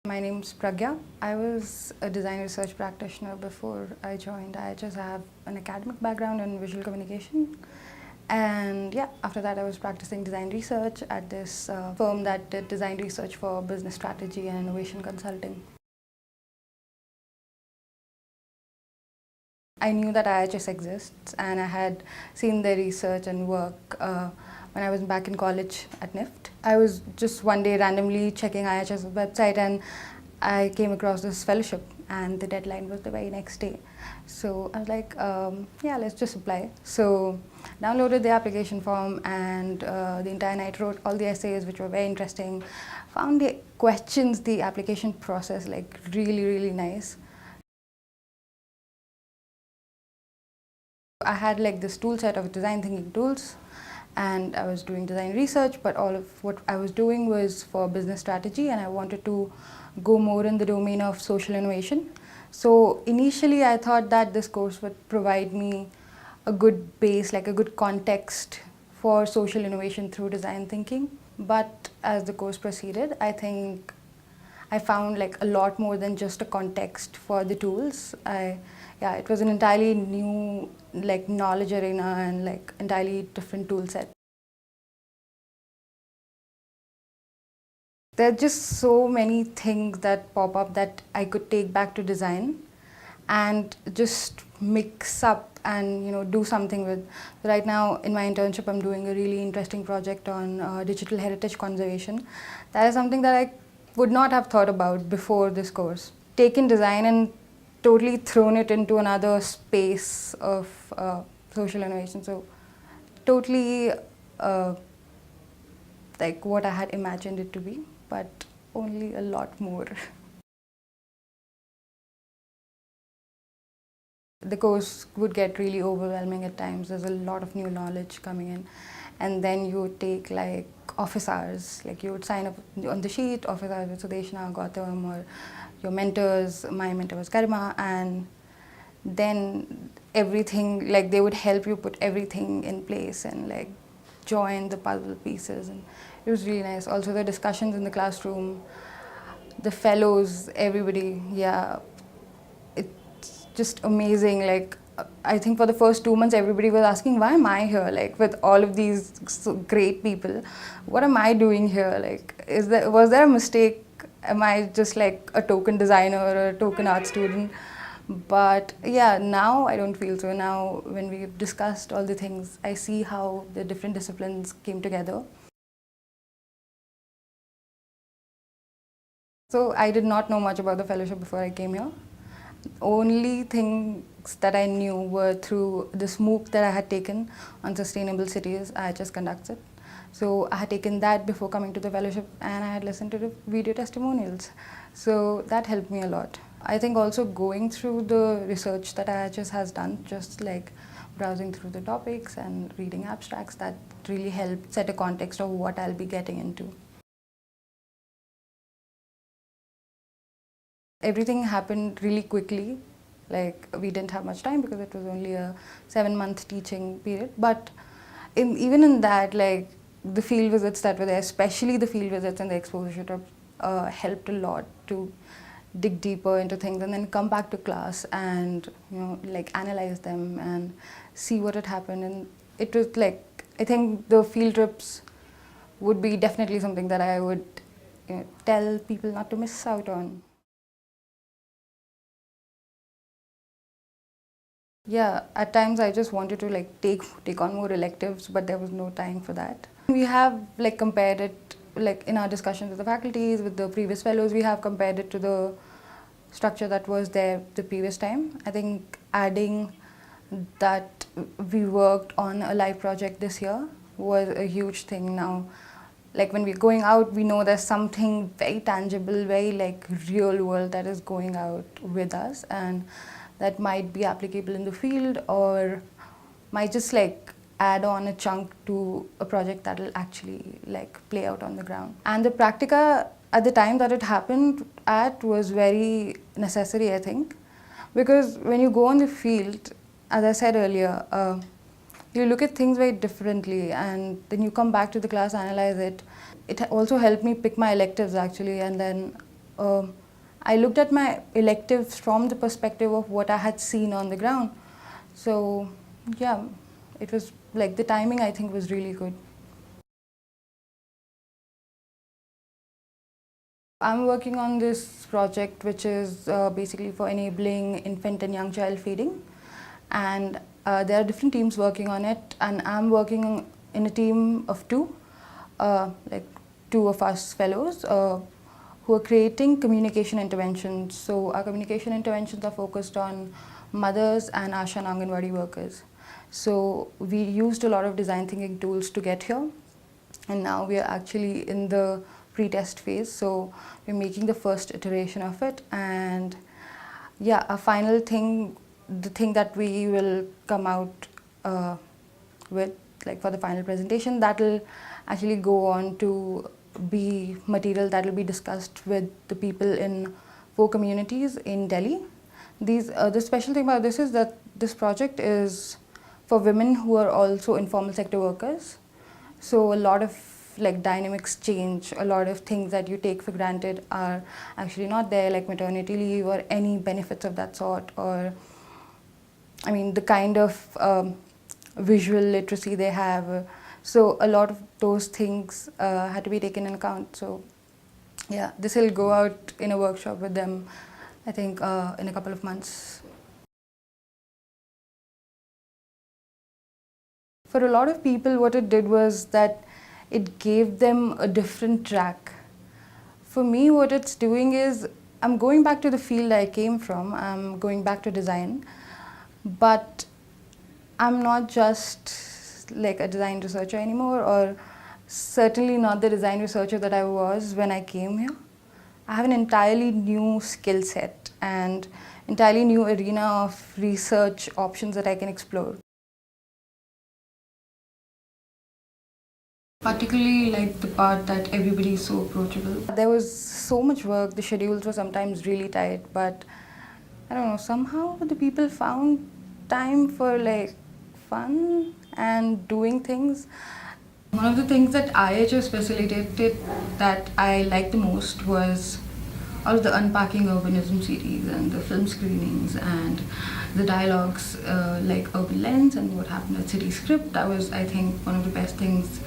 My name's Pragya. I was a design research practitioner before I joined. I just have an academic background in visual communication. And yeah, after that I was practicing design research at this firm that did design research for business strategy and innovation consulting. I knew that IHS exists and I had seen their research and work when I was back in college at NIFT. I was just one day randomly checking IHS website and I came across this fellowship and the deadline was the very next day. So I was like, yeah, let's just apply. So downloaded the application form and the entire night wrote all the essays, which were very interesting. Found the questions, the application process like really nice. I had like this tool set of design thinking tools and I was doing design research, but all of what I was doing was for business strategy and I wanted to go more in the domain of social innovation. So initially I thought that this course would provide me a good base, like a good context for social innovation through design thinking. But as the course proceeded, I think I found like a lot more than just a context for the tools. Yeah, it was an entirely new like knowledge arena and like entirely different tool set. There are just so many things that pop up that I could take back to design and just mix up and do something with. Right now in my internship I'm doing a really interesting project on digital heritage conservation. That is something that I would not have thought about before this course. Taken design and totally thrown it into another space of social innovation. So totally like what I had imagined it to be, but only a lot more. The course would get really overwhelming at times. There's a lot of new knowledge coming in. And then you would take like office hours. Like you would sign up on the sheet, office hours with Sudeshna, Gautam, or your mentors. My mentor was Garima. And then everything, like they would help you put everything in place and like join the puzzle pieces. And it was really nice. Also the discussions in the classroom, the fellows, everybody, yeah. Just amazing. Like I think for the first 2 months everybody was asking, why am I here, like with all of these so great people, what am I doing here, like was there a mistake, am I just like a token designer or a token art student? But yeah, now I don't feel so. Now when we've discussed all the things, I see how the different disciplines came together. So I did not know much about the fellowship before I came here. Only things that I knew were through this MOOC that I had taken on sustainable cities. I just conducted. So I had taken that before coming to the fellowship and I had listened to the video testimonials. So that helped me a lot. I think also going through the research that IHS has done, just like browsing through the topics and reading abstracts, that really helped set a context of what I'll be getting into. Everything happened really quickly. Like we didn't have much time because it was only a 7-month teaching period. But even in that, like the field visits that were there, especially the field visits and the exposure trip, helped a lot to dig deeper into things and then come back to class and like analyze them and see what had happened. And it was like, I think the field trips would be definitely something that I would tell people not to miss out on. Yeah, at times I just wanted to like take on more electives, but there was no time for that. We have like compared it, like in our discussions with the faculties, with the previous fellows, we have compared it to the structure that was there the previous time. I think adding that we worked on a live project this year was a huge thing now. Like when we're going out, we know there's something very tangible, very like real world that is going out with us, and that might be applicable in the field or might just like add on a chunk to a project that will actually like play out on the ground. And the practica at the time that it happened at was very necessary, I think, because when you go on the field, as I said earlier, you look at things very differently and then you come back to the class, analyze it. It also helped me pick my electives actually, and then I looked at my electives from the perspective of what I had seen on the ground. So yeah, it was like the timing I think was really good. I'm working on this project which is basically for enabling infant and young child feeding, and there are different teams working on it, and I'm working in a team of two, like two of us fellows who are creating communication interventions. So our communication interventions are focused on mothers and Asha and Anganwadi workers. So we used a lot of design thinking tools to get here, and now we are actually in the pre-test phase. So we're making the first iteration of it, and yeah, a final thing, the thing that we will come out with, like for the final presentation, that will actually go on to be material that will be discussed with the people in 4 communities in Delhi. The special thing about this is that this project is for women who are also informal sector workers. So a lot of like dynamics change, a lot of things that you take for granted are actually not there, like maternity leave or any benefits of that sort, or I mean the kind of visual literacy they have. So a lot of those things had to be taken in account. So yeah, this will go out in a workshop with them, I think in a couple of months. For a lot of people, what it did was that it gave them a different track. For me, what it's doing is I'm going back to the field I came from. I'm going back to design, but I'm not just like a design researcher anymore, or certainly not the design researcher that I was when I came here. I have an entirely new skill set and entirely new arena of research options that I can explore. Particularly like the part that everybody is so approachable. There was so much work, the schedules were sometimes really tight, but I don't know, somehow the people found time for like fun and doing things. One of the things that IHS facilitated that I liked the most was all of the Unpacking Urbanism series and the film screenings and the dialogues like Urban Lens and What Happened at City Script. That was, I think, one of the best things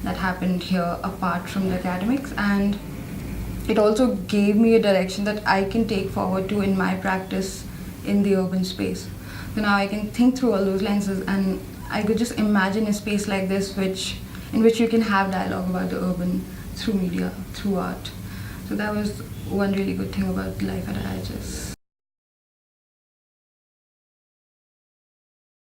that happened here apart from the academics, and it also gave me a direction that I can take forward to in my practice in the urban space. So now I can think through all those lenses, and I could just imagine a space like this in which you can have dialogue about the urban through media, through art. So that was one really good thing about life at IHS.